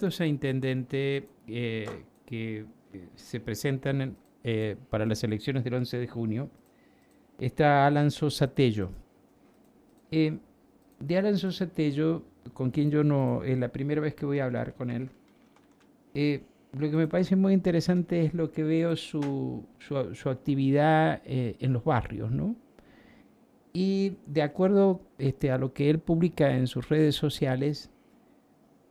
candidatos a intendente que se presentan para las elecciones del 11 de junio está Alan Sosa Tello. Eh, de Alan Sosa Tello, con quien yo no es la primera vez que voy a hablar con él, lo que me parece muy interesante es lo que veo su actividad en los barrios, ¿no? Y de acuerdo a lo que él publica en sus redes sociales,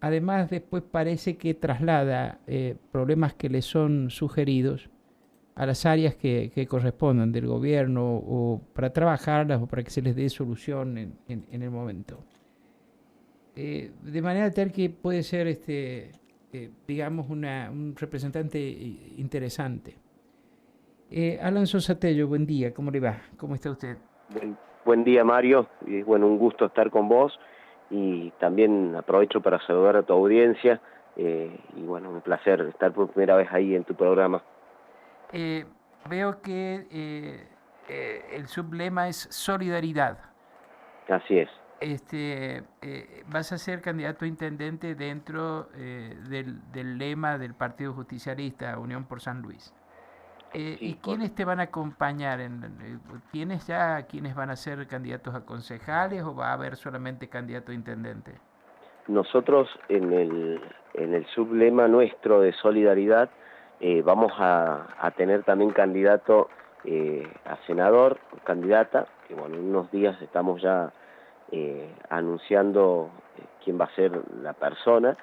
además después parece que traslada problemas que le son sugeridos a las áreas que correspondan del gobierno o para trabajarlas o para que se les dé solución en el momento. De manera tal que puede ser, digamos, un representante interesante. Alan Sosa Tello, buen día, ¿cómo le va? ¿Cómo está usted? Buen día, Mario, y bueno, un gusto estar con vos y también aprovecho para saludar a tu audiencia y bueno, un placer estar por primera vez ahí en tu programa. Veo que el sublema es solidaridad. Así es. Vas a ser candidato a intendente dentro del lema del Partido Justicialista, Unión por San Luis. Sí, ¿Y quiénes te van a acompañar? ¿Tienes ya quiénes van a ser candidatos a concejales o va a haber solamente candidato a intendente? Nosotros en el sublema nuestro de solidaridad vamos a tener también candidato a senador, candidata, que bueno, en unos días estamos ya anunciando quién va a ser la persona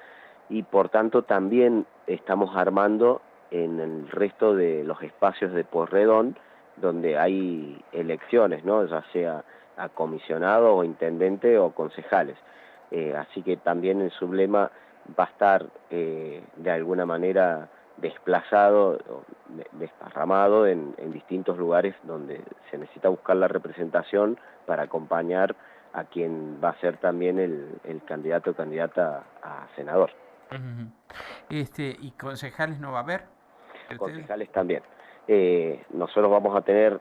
y por tanto también estamos armando en el resto de los espacios de Pueyrredón donde hay elecciones, ¿no? Ya sea a comisionado o intendente o concejales. Así que también el sublema va a estar de alguna manera desplazado, desparramado en distintos lugares donde se necesita buscar la representación para acompañar a quien va a ser también el candidato o candidata a senador. Uh-huh. ¿Y concejales no va a haber? Concejales también. Nosotros vamos a tener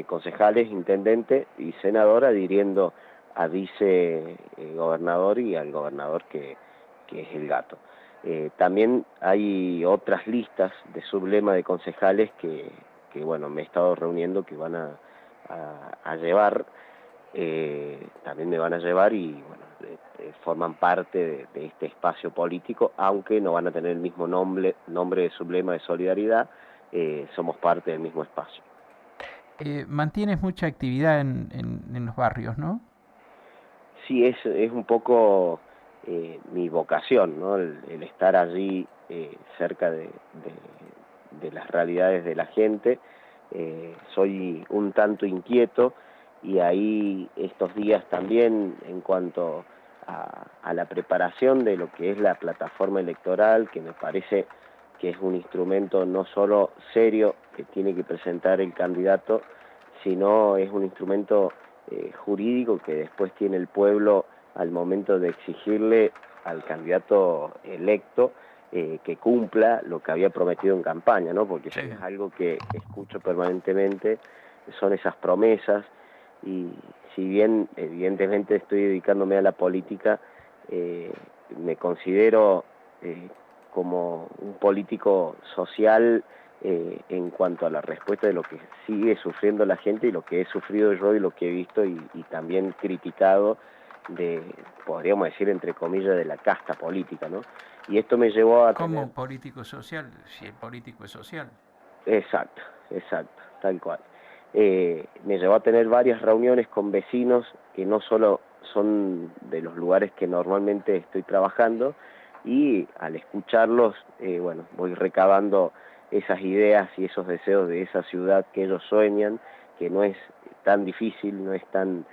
concejales, intendente y senador adhiriendo a vice gobernador y al gobernador que es el gato. También hay otras listas de sublema de concejales que bueno, me he estado reuniendo que van a llevar, también me van a llevar y bueno, forman parte de este espacio político, aunque no van a tener el mismo nombre de sublema de solidaridad, somos parte del mismo espacio. Mantienes mucha actividad en los barrios, ¿no? Sí, es un poco mi vocación, ¿no? El estar allí cerca de las realidades de la gente. Soy un tanto inquieto y ahí estos días también en cuanto a la preparación de lo que es la plataforma electoral, que me parece que es un instrumento no solo serio que tiene que presentar el candidato, sino es un instrumento jurídico que después tiene el pueblo al momento de exigirle al candidato electo que cumpla lo que había prometido en campaña, ¿no? Porque sí, es algo que escucho permanentemente, son esas promesas, y si bien evidentemente estoy dedicándome a la política, me considero como un político social en cuanto a la respuesta de lo que sigue sufriendo la gente y lo que he sufrido yo y lo que he visto y también criticado podríamos decir entre comillas, de la casta política, ¿no? Y esto me llevó a ¿Cómo tener... político social? Si el político es social. Exacto, tal cual. Me llevó a tener varias reuniones con vecinos que no solo son de los lugares que normalmente estoy trabajando, y al escucharlos, bueno, voy recabando esas ideas y esos deseos de esa ciudad que ellos sueñan, que no es tan difícil, no es tan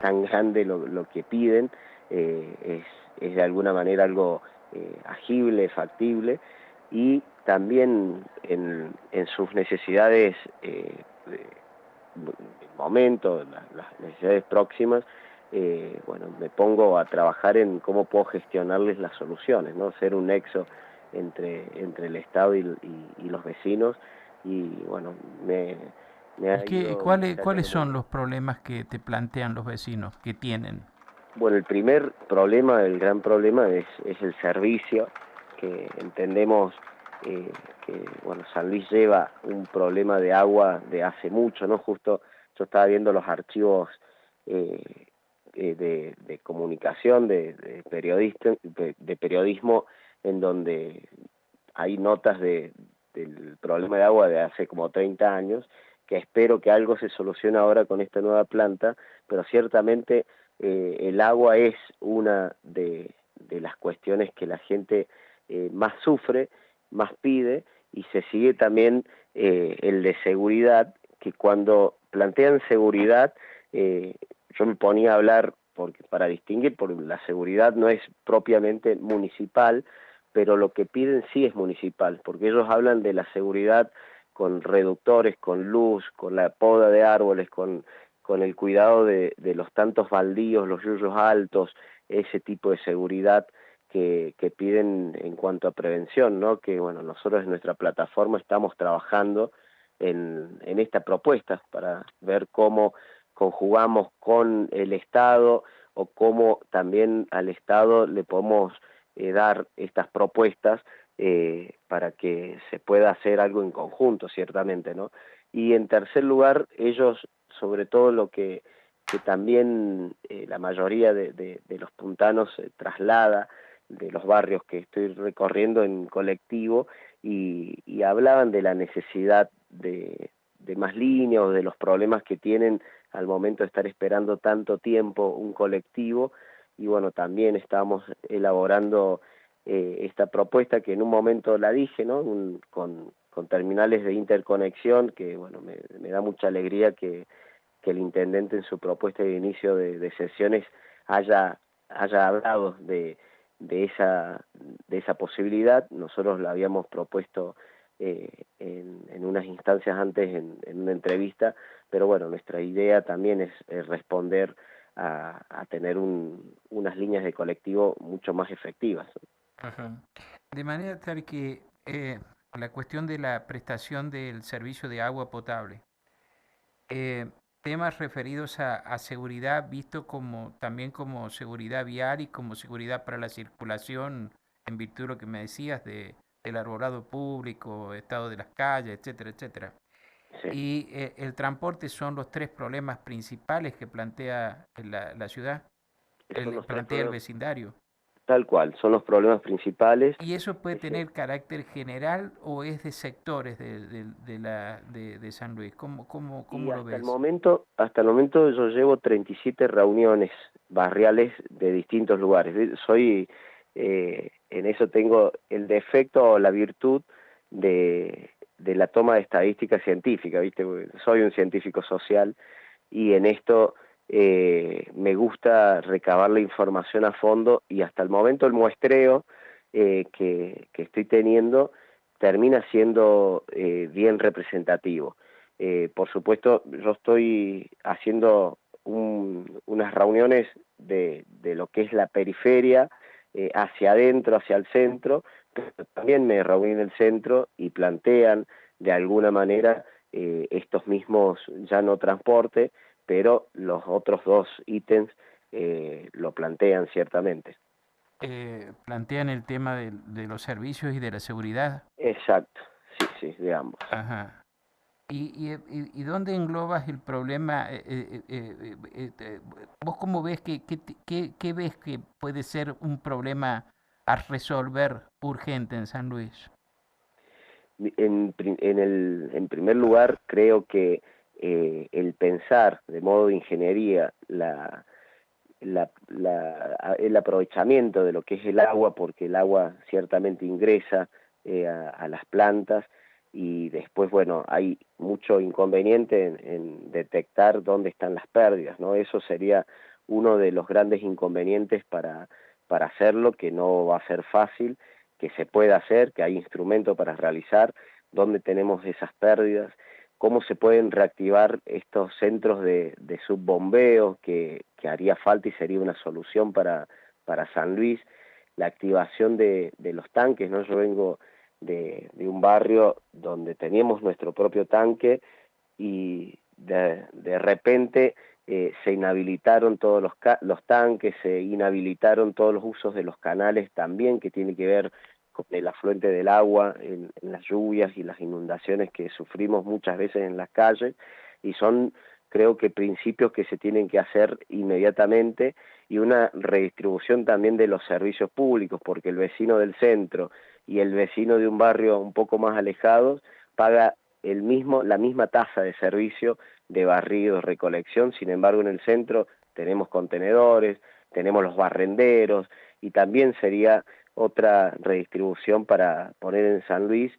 grande lo que piden, es de alguna manera algo agible, factible, y también en sus necesidades del momento, las necesidades próximas, bueno, me pongo a trabajar en cómo puedo gestionarles las soluciones, ¿no? Ser un nexo entre el Estado y los vecinos, y bueno, me ha ido ¿Cuáles saliendo muy son bien. los problemas que te plantean los vecinos que tienen? Bueno, el primer problema, el gran problema es el servicio, que entendemos eh, que, bueno, San Luis lleva un problema de agua de hace mucho, ¿no? Justo yo estaba viendo los archivos eh, de comunicación, de periodismo, en donde hay notas del problema de agua de hace como 30 años, que espero que algo se solucione ahora con esta nueva planta, pero ciertamente el agua es una de las cuestiones que la gente más sufre, más pide, y se sigue también el de seguridad, que cuando plantean seguridad, yo me ponía a hablar porque para distinguir, porque la seguridad no es propiamente municipal, pero lo que piden sí es municipal, porque ellos hablan de la seguridad con reductores, con luz, con la poda de árboles, con el cuidado de los tantos baldíos, los yuyos altos, ese tipo de seguridad que piden en cuanto a prevención, ¿no? Que bueno, nosotros en nuestra plataforma estamos trabajando en esta propuesta para ver cómo conjugamos con el Estado o cómo también al Estado le podemos dar estas propuestas para que se pueda hacer algo en conjunto, ciertamente, ¿no? Y en tercer lugar, ellos, sobre todo lo que también la mayoría de los puntanos traslada de los barrios que estoy recorriendo en colectivo, y hablaban de la necesidad de más líneas o de los problemas que tienen al momento de estar esperando tanto tiempo un colectivo, y bueno, también estamos elaborando esta propuesta que en un momento la dije, ¿no? Con terminales de interconexión, que bueno, me da mucha alegría que el intendente en su propuesta de inicio de sesiones haya hablado de esa posibilidad. Nosotros la habíamos propuesto en unas instancias antes en una entrevista, pero bueno, nuestra idea también es responder a tener unas líneas de colectivo mucho más efectivas. Ajá. De manera tal que la cuestión de la prestación del servicio de agua potable, temas referidos a seguridad, visto como también como seguridad vial y como seguridad para la circulación, en virtud de lo que me decías del arbolado público, estado de las calles, etcétera, etcétera. Sí, Y el transporte son los tres problemas principales que plantea la ciudad, son los tres plantea el problemas, vecindario. tal cual, son los problemas principales. ¿Y eso puede Ese, tener carácter general o es de sectores de San Luis? Y ¿Cómo lo ves? hasta el momento yo llevo 37 reuniones barriales de distintos lugares. Soy, en eso tengo el defecto o la virtud de la toma de estadística científica, ¿viste? Porque soy un científico social, y en esto me gusta recabar la información a fondo, y hasta el momento el muestreo que estoy teniendo termina siendo bien representativo. Por supuesto, yo estoy haciendo unas reuniones de lo que es la periferia, hacia adentro, hacia el centro, pero también me reuní en el centro y plantean de alguna manera estos mismos, ya no transporte, pero los otros dos ítems lo plantean ciertamente. Plantean el tema de los servicios y de la seguridad. Exacto, sí, sí, de ambos. Ajá. ¿Y dónde englobas el problema? ¿Vos cómo ves qué ves que puede ser un problema a resolver urgente en San Luis? En primer lugar, creo que el pensar de modo de ingeniería el aprovechamiento de lo que es el agua, porque el agua ciertamente ingresa a las plantas, y después, bueno, hay mucho inconveniente en detectar dónde están las pérdidas, ¿no? Eso sería uno de los grandes inconvenientes para hacerlo, que no va a ser fácil, que se puede hacer, que hay instrumentos para realizar, dónde tenemos esas pérdidas, cómo se pueden reactivar estos centros de subbombeo que haría falta y sería una solución para San Luis, la activación de los tanques, ¿no? Yo vengo de un barrio donde teníamos nuestro propio tanque, y de repente se inhabilitaron todos los tanques, se inhabilitaron todos los usos de los canales también, que tiene que ver con el afluente del agua en las lluvias y las inundaciones que sufrimos muchas veces en las calles, y son, creo que, principios que se tienen que hacer inmediatamente, y una redistribución también de los servicios públicos, porque el vecino del centro y el vecino de un barrio un poco más alejado paga la misma tasa de servicio de barrido, recolección. Sin embargo, en el centro tenemos contenedores, tenemos los barrenderos, y también sería otra redistribución para poner en San Luis,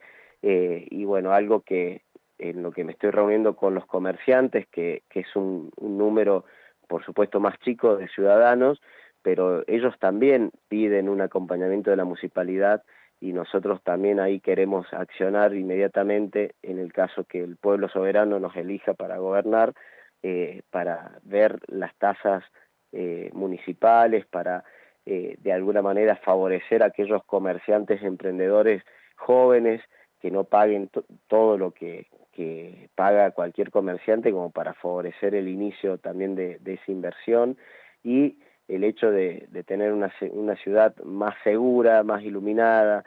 y bueno, algo que en lo que me estoy reuniendo con los comerciantes, que es un número, por supuesto, más chico de ciudadanos, pero ellos también piden un acompañamiento de la municipalidad, y nosotros también ahí queremos accionar inmediatamente en el caso que el pueblo soberano nos elija para gobernar, para ver las tasas municipales, para de alguna manera favorecer a aquellos comerciantes, emprendedores jóvenes que no paguen todo lo que paga cualquier comerciante, como para favorecer el inicio también de esa inversión, y el hecho de tener una ciudad más segura, más iluminada,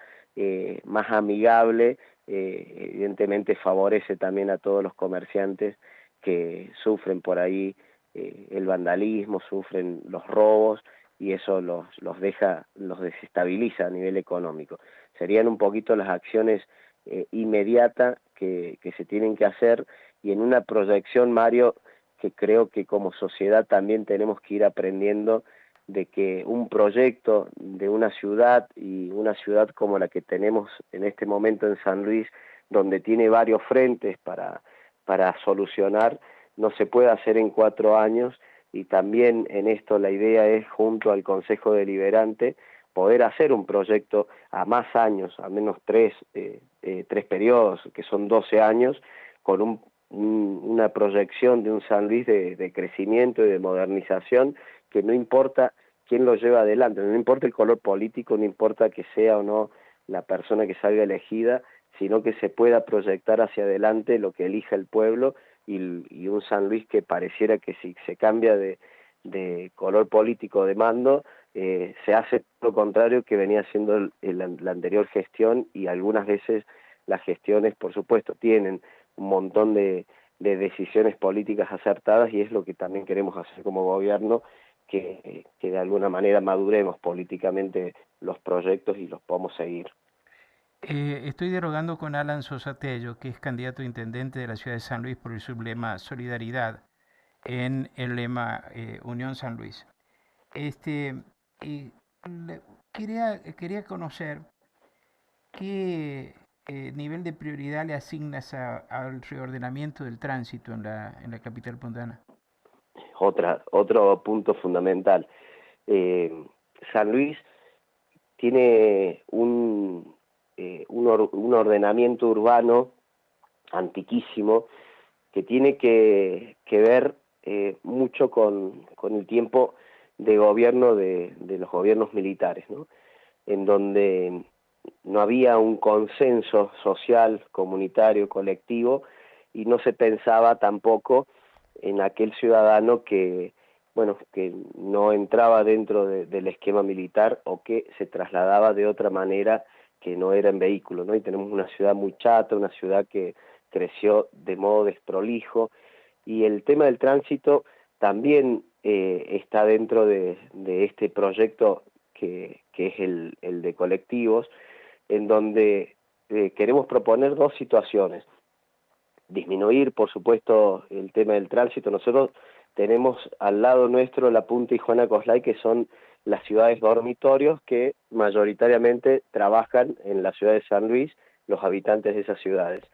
más amigable, evidentemente favorece también a todos los comerciantes que sufren por ahí el vandalismo, sufren los robos, y eso los desestabiliza a nivel económico. Serían un poquito las acciones inmediatas que se tienen que hacer, y en una proyección, Mario, que creo que como sociedad también tenemos que ir aprendiendo de que un proyecto de una ciudad, y una ciudad como la que tenemos en este momento en San Luis, donde tiene varios frentes para solucionar, no se puede hacer en 4 años, y también en esto la idea es, junto al Consejo Deliberante, poder hacer un proyecto a más años, a menos 3 periodos, que son 12 años, con una proyección de un San Luis de crecimiento y de modernización, que no importa quién lo lleva adelante, no importa el color político, no importa que sea o no la persona que salga elegida, sino que se pueda proyectar hacia adelante lo que elija el pueblo, y un San Luis que pareciera que si se cambia de color político de mando, se hace lo contrario que venía haciendo la anterior gestión, y algunas veces las gestiones, por supuesto, tienen un montón de decisiones políticas acertadas, y es lo que también queremos hacer como gobierno, que de alguna manera maduremos políticamente los proyectos y los podamos seguir. Estoy dialogando con Alan Sosa Tello, que es candidato a intendente de la ciudad de San Luis por el sublema Solidaridad en el lema Unión San Luis. Este, y quería conocer qué nivel de prioridad le asignas al reordenamiento del tránsito en la capital puntana. Otro punto fundamental. Eh, San Luis tiene un ordenamiento urbano antiquísimo, que tiene que ver mucho con el tiempo de gobierno de los gobiernos militares, ¿no? En donde no había un consenso social, comunitario, colectivo, y no se pensaba tampoco en aquel ciudadano que, bueno, que no entraba dentro del esquema militar, o que se trasladaba de otra manera que no era en vehículo, ¿no? Y tenemos una ciudad muy chata, una ciudad que creció de modo desprolijo, y el tema del tránsito también está dentro de este proyecto que es el de colectivos, en donde queremos proponer 2 situaciones. Disminuir, por supuesto, el tema del tránsito. Nosotros tenemos al lado nuestro La Punta y Juana Coslay, que son las ciudades dormitorios que mayoritariamente trabajan en la ciudad de San Luis, los habitantes de esas ciudades.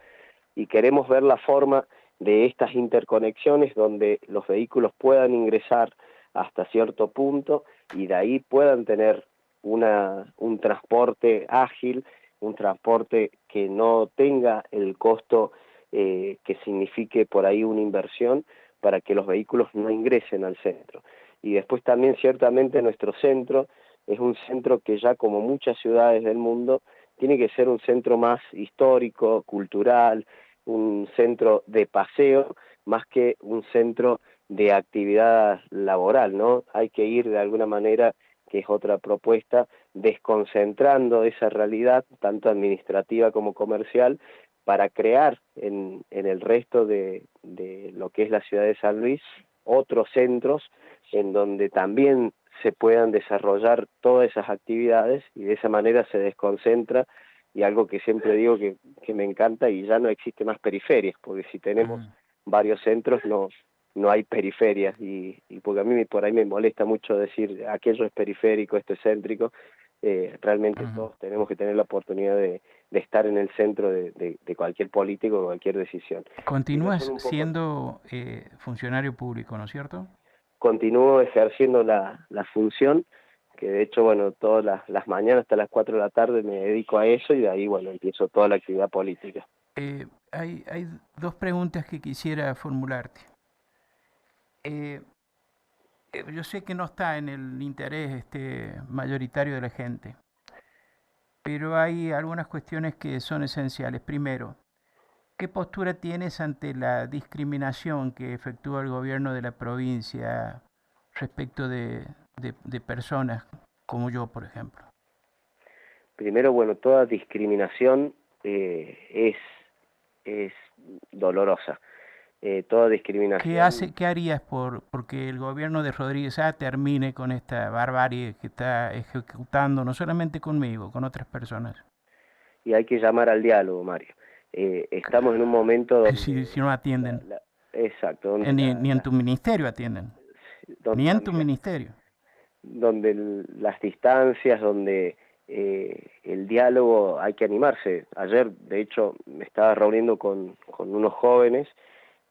Y queremos ver la forma de estas interconexiones, donde los vehículos puedan ingresar hasta cierto punto, y de ahí puedan tener un transporte ágil, un transporte que no tenga el costo que signifique por ahí una inversión, para que los vehículos no ingresen al centro. Y después también, ciertamente, nuestro centro es un centro que, ya como muchas ciudades del mundo, tiene que ser un centro más histórico, cultural, un centro de paseo, más que un centro de actividad laboral, ¿no? Hay que ir de alguna manera, que es otra propuesta, desconcentrando esa realidad, tanto administrativa como comercial, para crear en el resto de lo que es la ciudad de San Luis otros centros en donde también se puedan desarrollar todas esas actividades, y de esa manera se desconcentra, y algo que siempre digo que me encanta, y ya no existe más periferias, porque si tenemos varios centros no hay periferias, y porque a mí por ahí me molesta mucho decir aquello es periférico, esto es céntrico. Realmente todos tenemos que tener la oportunidad de estar en el centro de cualquier político o cualquier decisión. Continúas siendo funcionario público, ¿no es cierto? Continúo ejerciendo la función, que de hecho, bueno, todas las mañanas hasta las 4 de la tarde me dedico a eso, y de ahí, bueno, empiezo toda la actividad política. Hay dos preguntas que quisiera formularte. Yo sé que no está en el interés mayoritario de la gente, pero hay algunas cuestiones que son esenciales. Primero, ¿qué postura tienes ante la discriminación que efectúa el gobierno de la provincia respecto de personas como yo, por ejemplo? Primero, bueno, toda discriminación es dolorosa. Toda discriminación. ¿Qué harías porque el gobierno de Rodríguez A termine con esta barbarie que está ejecutando, no solamente conmigo, con otras personas? Y hay que llamar al diálogo, Mario. Estamos en un momento Si donde... no atienden. Exacto, donde Ni en tu ministerio atienden. Ni en tu ministerio. donde las distancias, donde el diálogo, hay que animarse. Ayer, de hecho, me estaba reuniendo con unos jóvenes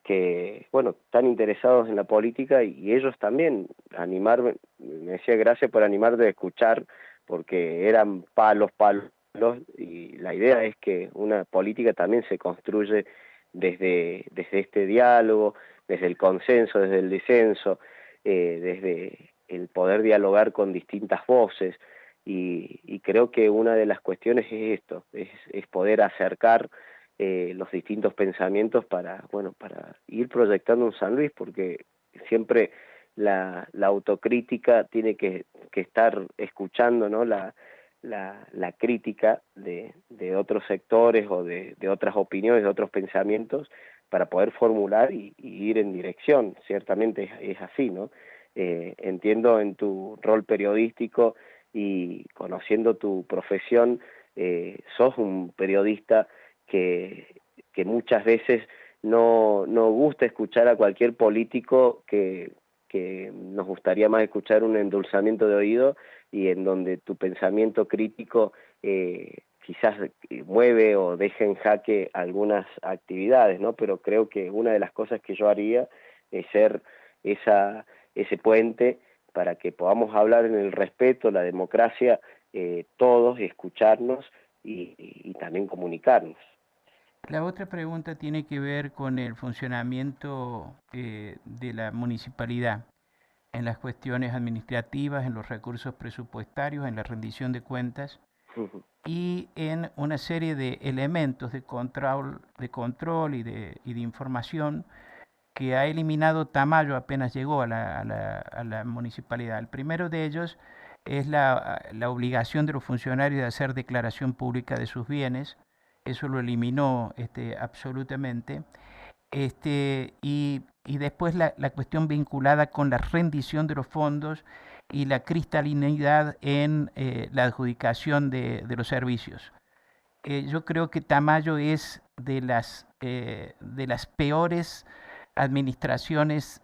que, bueno, están interesados en la política, y ellos también, animarme, me decía gracias por animarte a escuchar, porque eran palos, y la idea es que una política también se construye desde este diálogo, desde el consenso, desde el disenso, desde el poder dialogar con distintas voces, y creo que una de las cuestiones es esto, es poder acercar los distintos pensamientos para, bueno, para ir proyectando un San Luis, porque siempre la autocrítica tiene que estar escuchando, ¿no? La crítica de otros sectores o de otras opiniones, de otros pensamientos, para poder formular y ir en dirección. Ciertamente es así, ¿no? Entiendo en tu rol periodístico y conociendo tu profesión, sos un periodista que muchas veces no gusta escuchar a cualquier político, que nos gustaría más escuchar un endulzamiento de oído, y en donde tu pensamiento crítico quizás mueve o deja en jaque algunas actividades, ¿no? Pero creo que una de las cosas que yo haría es ser ese puente para que podamos hablar en el respeto, la democracia, todos, y escucharnos y también comunicarnos. La otra pregunta tiene que ver con el funcionamiento de la municipalidad en las cuestiones administrativas, en los recursos presupuestarios, en la rendición de cuentas y en una serie de elementos de control y de información que ha eliminado Tamayo apenas llegó a la municipalidad. El primero de ellos es la obligación de los funcionarios de hacer declaración pública de sus bienes. Eso lo eliminó absolutamente. Y después la cuestión vinculada con la rendición de los fondos y la cristalinidad en la adjudicación de los servicios. Yo creo que Tamayo es de las peores administraciones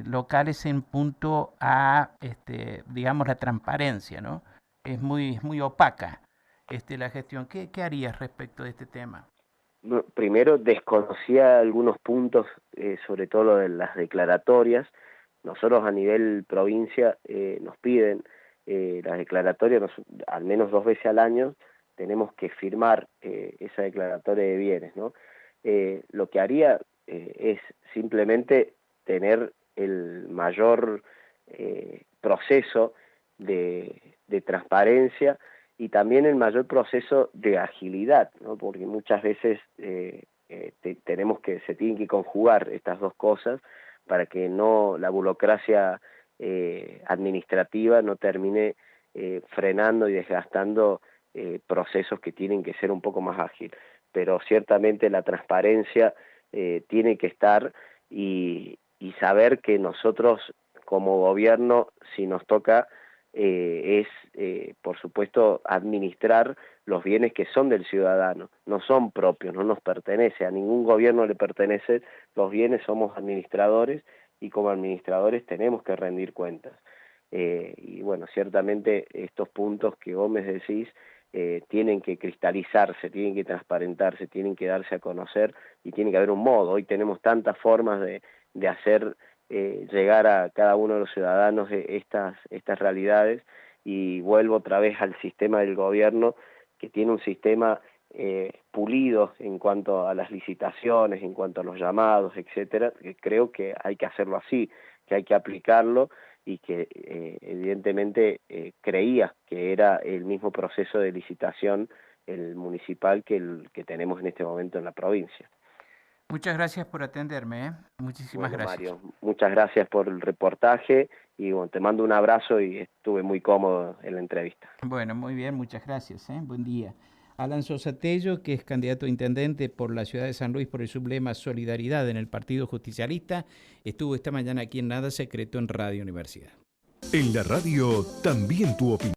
locales en punto a, digamos, la transparencia, ¿no? Es muy opaca la gestión. ¿Qué harías respecto de este tema? No, primero desconocía algunos puntos, sobre todo lo de las declaratorias. Nosotros a nivel provincia nos piden las declaratorias, al menos 2 veces al año tenemos que firmar esa declaratoria de bienes, ¿no? Lo que haría es simplemente tener el mayor proceso de transparencia, y también el mayor proceso de agilidad, ¿no? Porque muchas veces se tienen que conjugar estas dos cosas, para que no la burocracia administrativa no termine frenando y desgastando procesos que tienen que ser un poco más ágiles. Pero ciertamente la transparencia tiene que estar y saber que nosotros como gobierno, si nos toca, por supuesto, administrar los bienes que son del ciudadano, no son propios, no nos pertenece, a ningún gobierno le pertenece, los bienes somos administradores y como administradores tenemos que rendir cuentas. Y bueno, ciertamente estos puntos que vos me decís tienen que cristalizarse, tienen que transparentarse, tienen que darse a conocer y tiene que haber un modo. Hoy tenemos tantas formas de hacer llegar a cada uno de los ciudadanos estas realidades, y vuelvo otra vez al sistema del gobierno, que tiene un sistema pulido en cuanto a las licitaciones, en cuanto a los llamados, etcétera, que creo que hay que hacerlo así, que hay que aplicarlo, y que evidentemente creía que era el mismo proceso de licitación el municipal que el que tenemos en este momento en la provincia. Muchas gracias por atenderme, ¿eh? Muchísimas Bueno, gracias. Mario, muchas gracias por el reportaje y bueno, te mando un abrazo y estuve muy cómodo en la entrevista. Bueno, muy bien, muchas gracias, ¿eh? Buen día. Alan Sosa Tello, que es candidato a intendente por la ciudad de San Luis por el sublema Solidaridad en el Partido Justicialista, estuvo esta mañana aquí en Nada Secreto en Radio Universidad. En la radio también tu opinión.